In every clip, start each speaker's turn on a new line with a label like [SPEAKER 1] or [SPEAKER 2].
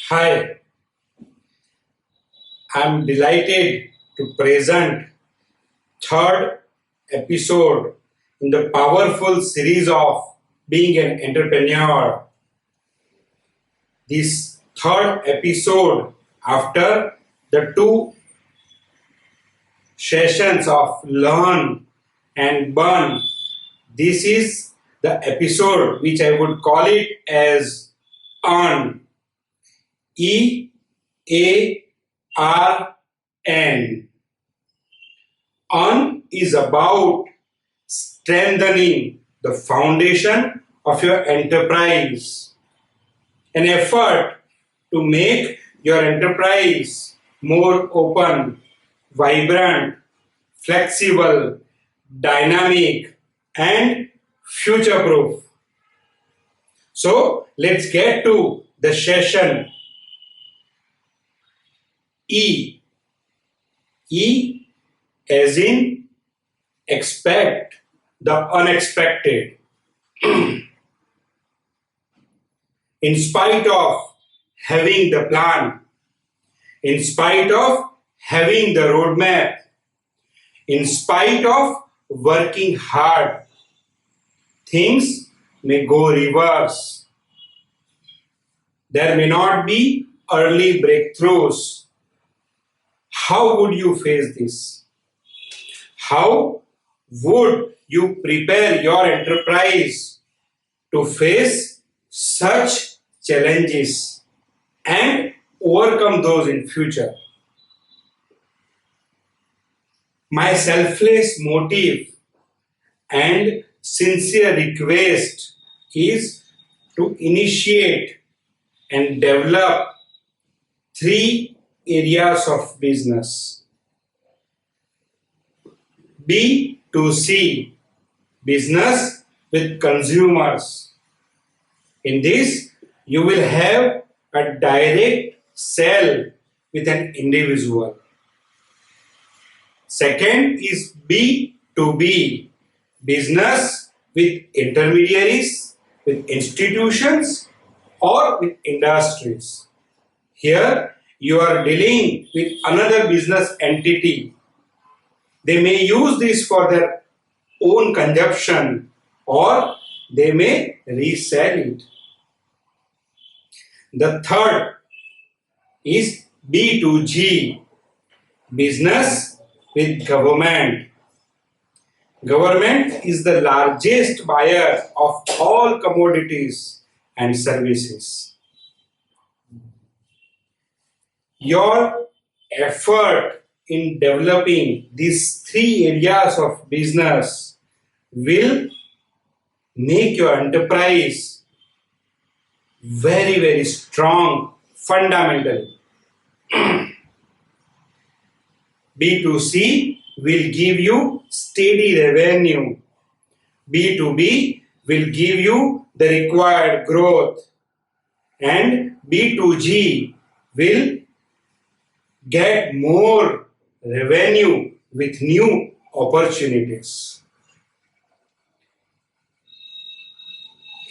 [SPEAKER 1] Hi, I'm delighted to present third episode in the powerful series of being an entrepreneur. This third episode after the two sessions of learn and burn. This is the episode which I would call it as earn. EARN. Earn is about strengthening the foundation of your enterprise. An effort to make your enterprise more open, vibrant, flexible, dynamic, and future proof. So let's get to the session. E. E as in expect the unexpected. In spite of having the plan, in spite of having the roadmap, in spite of working hard, things may go reverse. There may not be early breakthroughs. How would you face this? How would you prepare your enterprise to face such challenges and overcome those in future? My selfless motive and sincere request is to initiate and develop three areas of business. B2C, business with consumers. In this, you will have a direct sell with an individual. Second is B2B, business with intermediaries, with institutions, or with industries. Here, you are dealing with another business entity. They may use this for their own consumption or they may resell it. The third is B2G, business with government. Government is the largest buyer of all commodities and services. Your effort in developing these three areas of business will make your enterprise very, very strong fundamentally. B2C will give you steady revenue. B2B will give you the required growth. And B2G will get more revenue with new opportunities.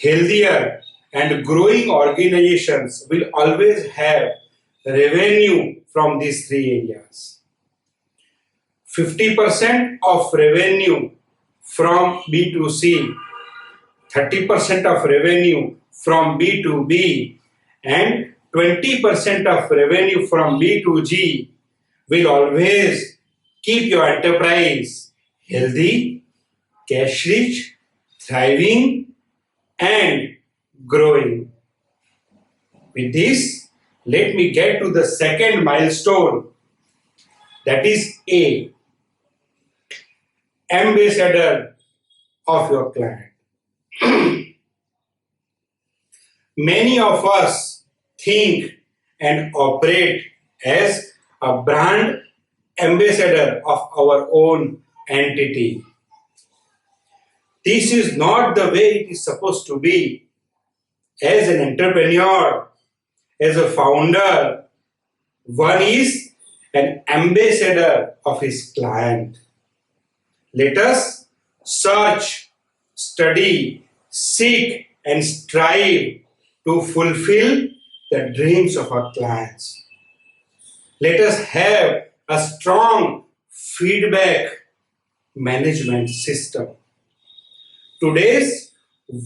[SPEAKER 1] Healthier and growing organizations will always have revenue from these three areas. 50% of revenue from B2C, 30% of revenue from B2B, and 20% of revenue from B2G will always keep your enterprise healthy, cash rich, thriving, and growing. With this, let me get to the second milestone, that is A, ambassador of your client. Many of us think and operate as a brand ambassador of our own entity. This is not the way it is supposed to be. As an entrepreneur, as a founder, one is an ambassador of his client. Let us search, study, seek, and strive to fulfill the dreams of our clients. Let us have a strong feedback management system. Today's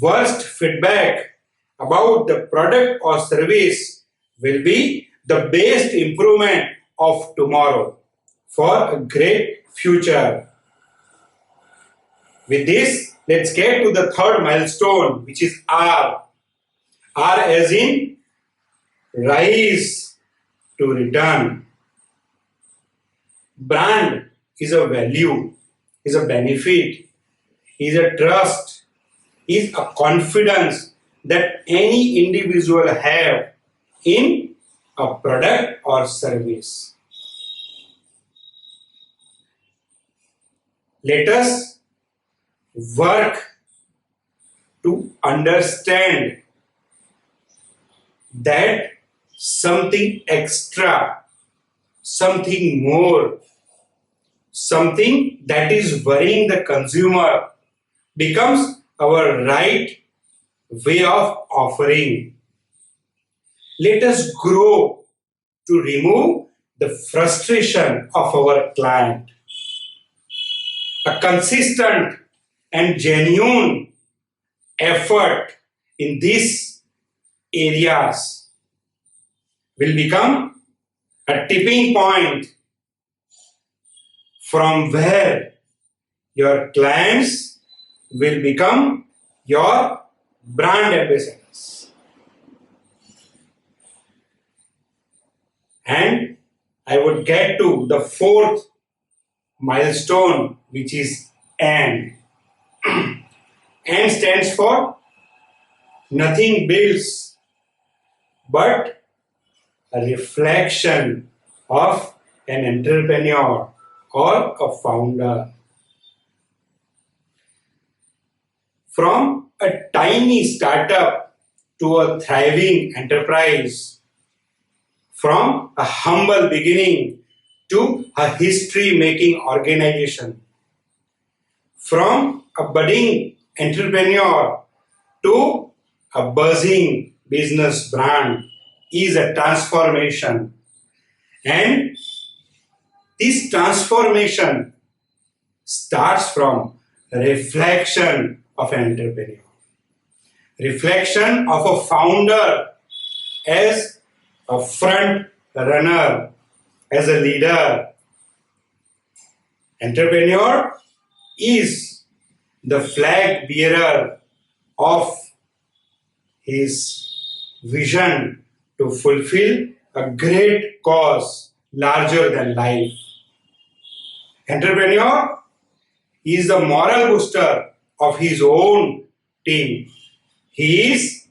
[SPEAKER 1] worst feedback about the product or service will be the best improvement of tomorrow for a great future. With this, let's get to the third milestone, which is R. R as in rise to return. Brand is a value, is a benefit, is a trust, is a confidence that any individual have in a product or service. Let us work to understand that something extra, something more, something that is worrying the consumer becomes our right way of offering. Let us grow to remove the frustration of our client. A consistent and genuine effort in these areas will become a tipping point from where your clients will become your brand ambassadors. And I would get to the fourth milestone, which is AND. AND stands for nothing builds but a reflection of an entrepreneur or a founder. From a tiny startup to a thriving enterprise, from a humble beginning to a history-making organization, from a budding entrepreneur to a buzzing business brand is a transformation. And this transformation starts from reflection of an entrepreneur, reflection of a founder as a front runner, as a leader. Entrepreneur is the flag bearer of his vision to fulfill a great cause larger than life. Entrepreneur is the moral booster of his own team. He is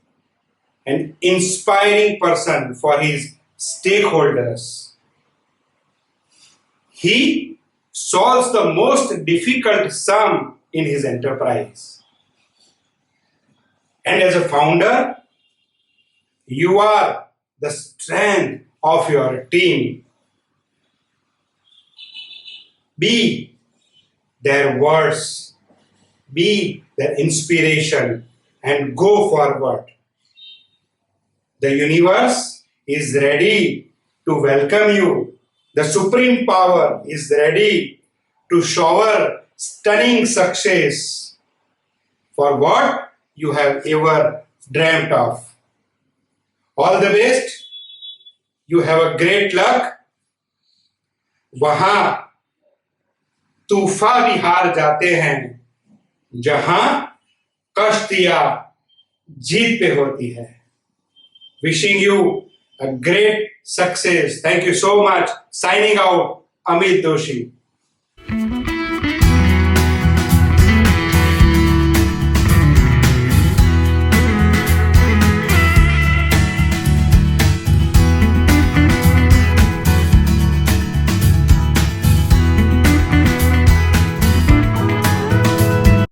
[SPEAKER 1] an inspiring person for his stakeholders. He solves the most difficult sum in his enterprise. And as a founder, you are the strength of your team. Be their words, be their inspiration, and go forward. The universe is ready to welcome you. The supreme power is ready to shower stunning success for what you have ever dreamt of. All the best. You have a great luck. वहां तूफा भी हार जाते हैं जहां कष्ट या जीत पे होती है. Wishing you a great success. Thank you so much. Signing out, Amit Doshi.